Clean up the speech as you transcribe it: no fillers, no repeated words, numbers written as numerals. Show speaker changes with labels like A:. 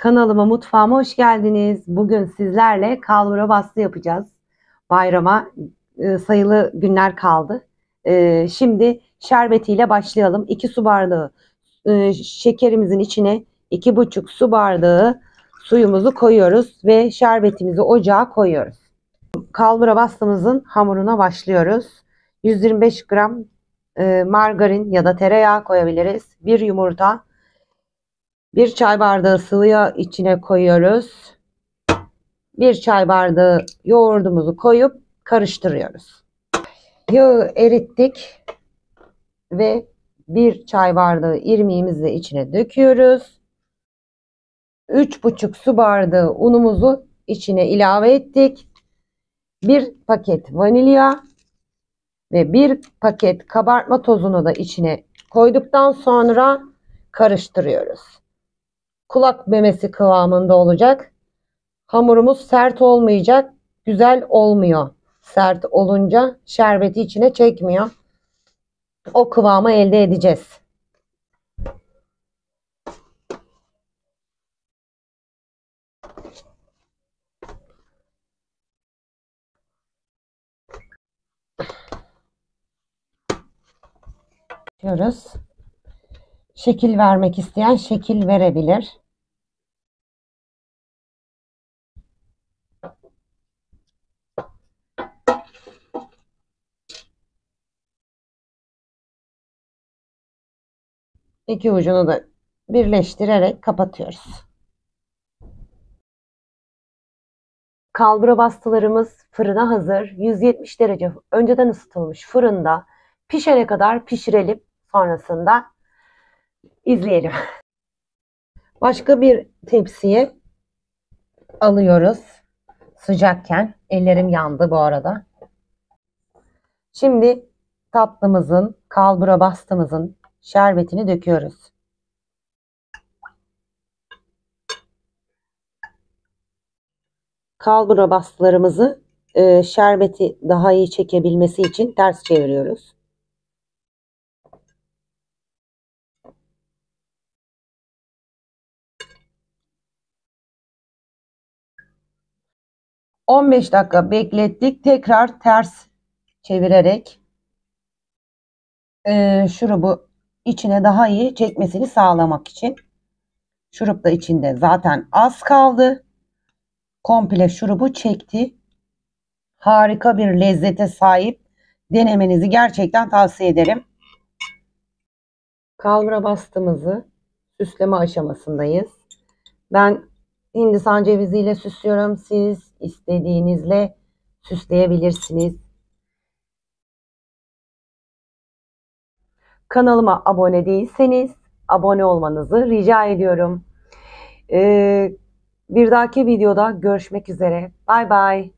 A: Kanalıma, mutfağıma hoş geldiniz. Bugün sizlerle kalbura bastı yapacağız. Bayrama sayılı günler kaldı. Şimdi şerbetiyle başlayalım. 2 su bardağı şekerimizin içine 2,5 su bardağı suyumuzu koyuyoruz ve şerbetimizi ocağa koyuyoruz. Kalbura bastığımızın hamuruna başlıyoruz. 125 gram margarin ya da tereyağı koyabiliriz. 1 yumurta. 1 çay bardağı sıvı yağ içine koyuyoruz. 1 çay bardağı yoğurdumuzu koyup karıştırıyoruz. Yağı erittik ve 1 çay bardağı irmiğimizi de içine döküyoruz. 3,5 su bardağı unumuzu içine ilave ettik. 1 paket vanilya ve 1 paket kabartma tozunu da içine koyduktan sonra karıştırıyoruz. Kulak memesi kıvamında olacak. Hamurumuz sert olmayacak. Güzel olmuyor. Sert olunca şerbeti içine çekmiyor. O kıvamı elde edeceğiz. Diyoruz. Şekil vermek isteyen şekil verebilir. İki ucunu da birleştirerek kapatıyoruz. Kalbura bastılarımız fırına hazır. 170 derece önceden ısıtılmış fırında pişene kadar pişirelim. Sonrasında izleyelim. Başka bir tepsiye alıyoruz. Sıcakken. Ellerim yandı bu arada. Şimdi tatlımızın, kalbura bastığımızın şerbetini döküyoruz. Kalbura bastılarımızı şerbeti daha iyi çekebilmesi için ters çeviriyoruz. ...15 dakika beklettik. Tekrar ters çevirerek şurubu içine daha iyi çekmesini sağlamak için. Şurup da içinde zaten az kaldı. Komple şurubu çekti. Harika bir lezzete sahip. Denemenizi gerçekten tavsiye ederim. Kalbura bastığımızı süsleme aşamasındayız. Ben Hindistan ceviziyle süslüyorum. Siz istediğinizle süsleyebilirsiniz. Kanalıma abone değilseniz abone olmanızı rica ediyorum. Bir dahaki videoda görüşmek üzere. Bay bay.